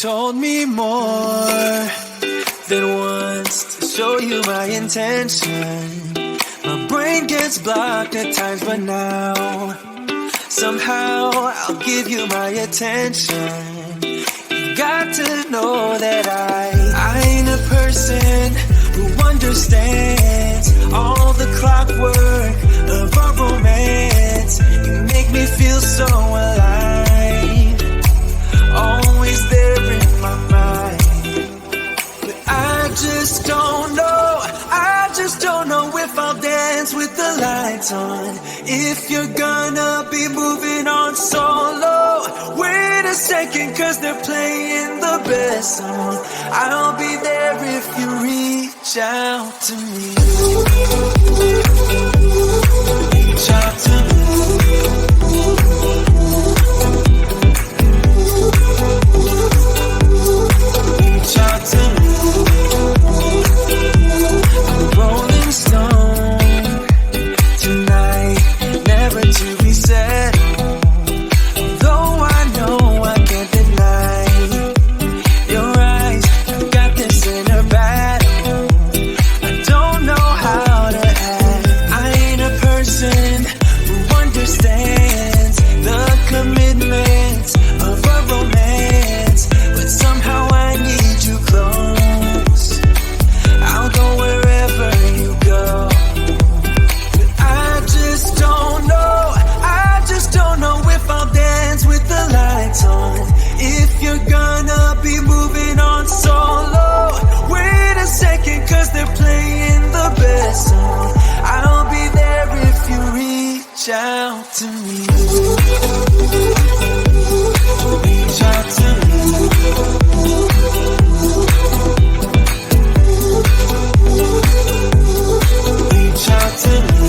told me more than once to show you my intention. My brain gets blocked at times, but now somehow I'll give you my attention. You got to know that I ain't a person who understands all the clockwork of our romance. You make me feel so alive, always there in my mind. But I just don't know if I'll dance with the lights on. If you're gonna be moving on solo, wait a second, 'cause they're playing the best song. I'll be there if you reach out to me. Reach out to me. Reach out to me. I'm a rolling stone tonight, never to be settled. Though I know I can't deny your eyes, I've got this inner battle. I don't know how to act. I ain't a person who understands the commitments of a romance, but somehow I need you close. I'll go wherever you go. But I just don't know if I'll dance with the lights on. If you're gonna be moving on solo, wait a second, 'cause they're playing the best song. I'll be there if you reach out to me. Reach out to me. Reach out to me.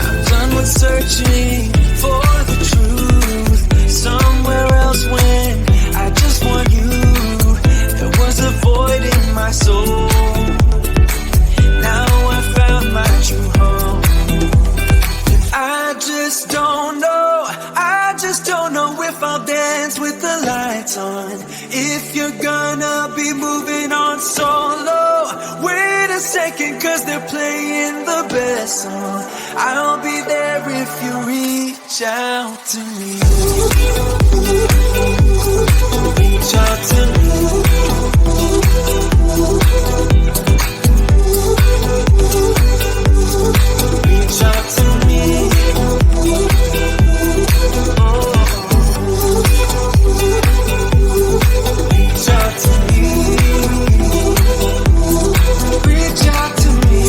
I'm done with searching for the truth somewhere else when I just want you. There was a void in my soul. Now I found my true home. I just don't know if I'll dance with the lights on. If you're gonna be moving on solo, wait a second, 'cause they're playing the best song. I'll be there if you reach out to me. Reach out to me. Reach out to me. Reach out to me. Reach out to me.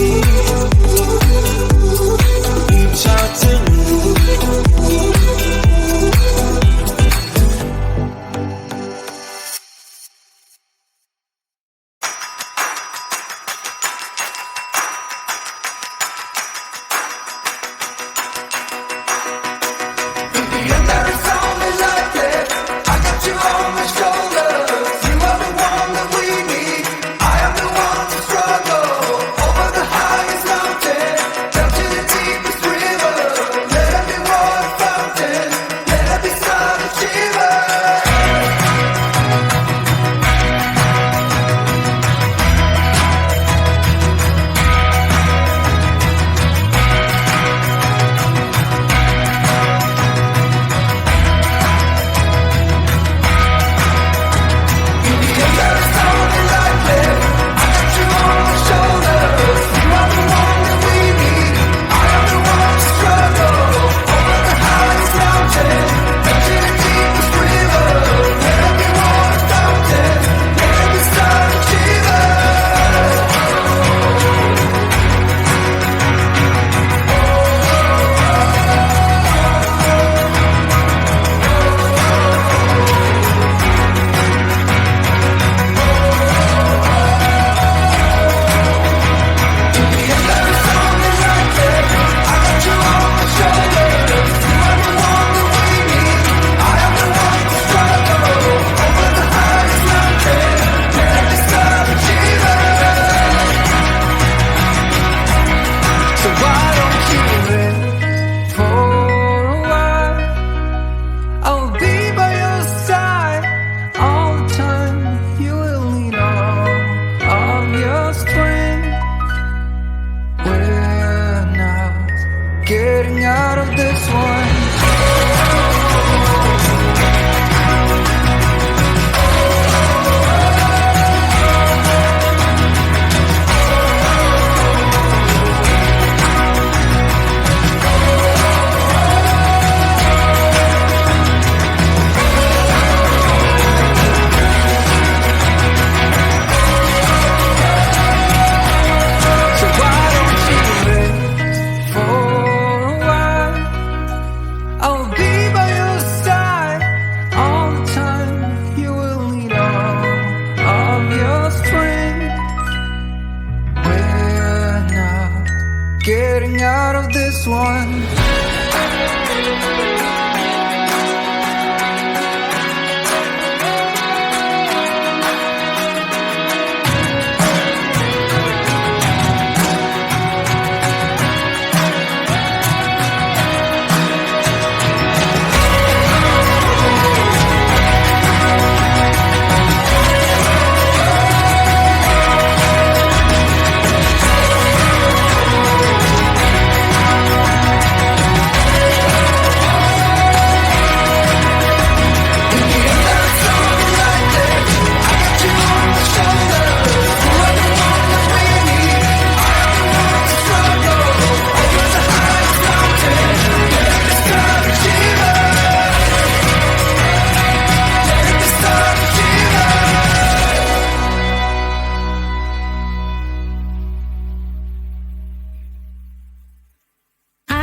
Reach out to me. getting out of this one.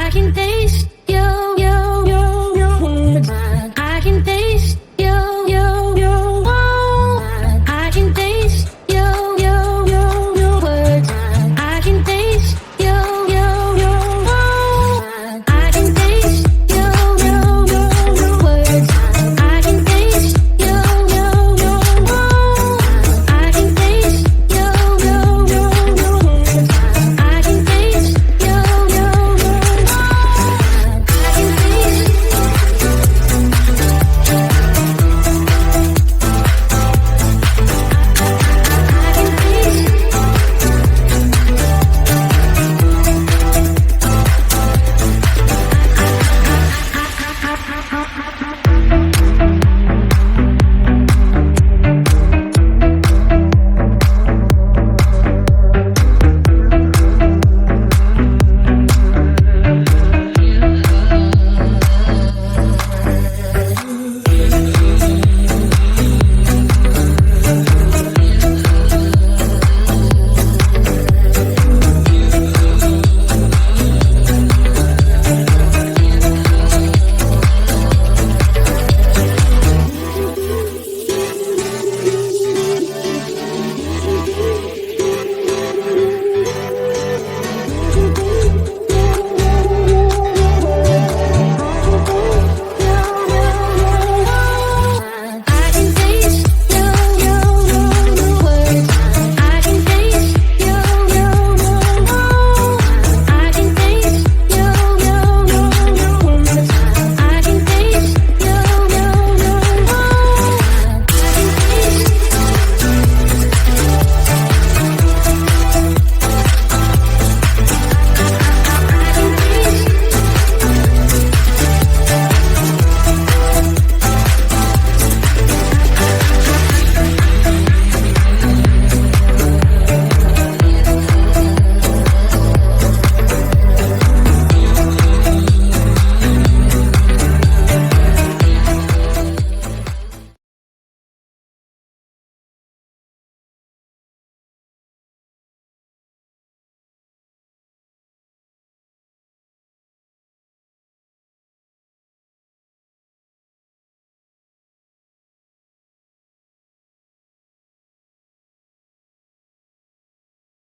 I can taste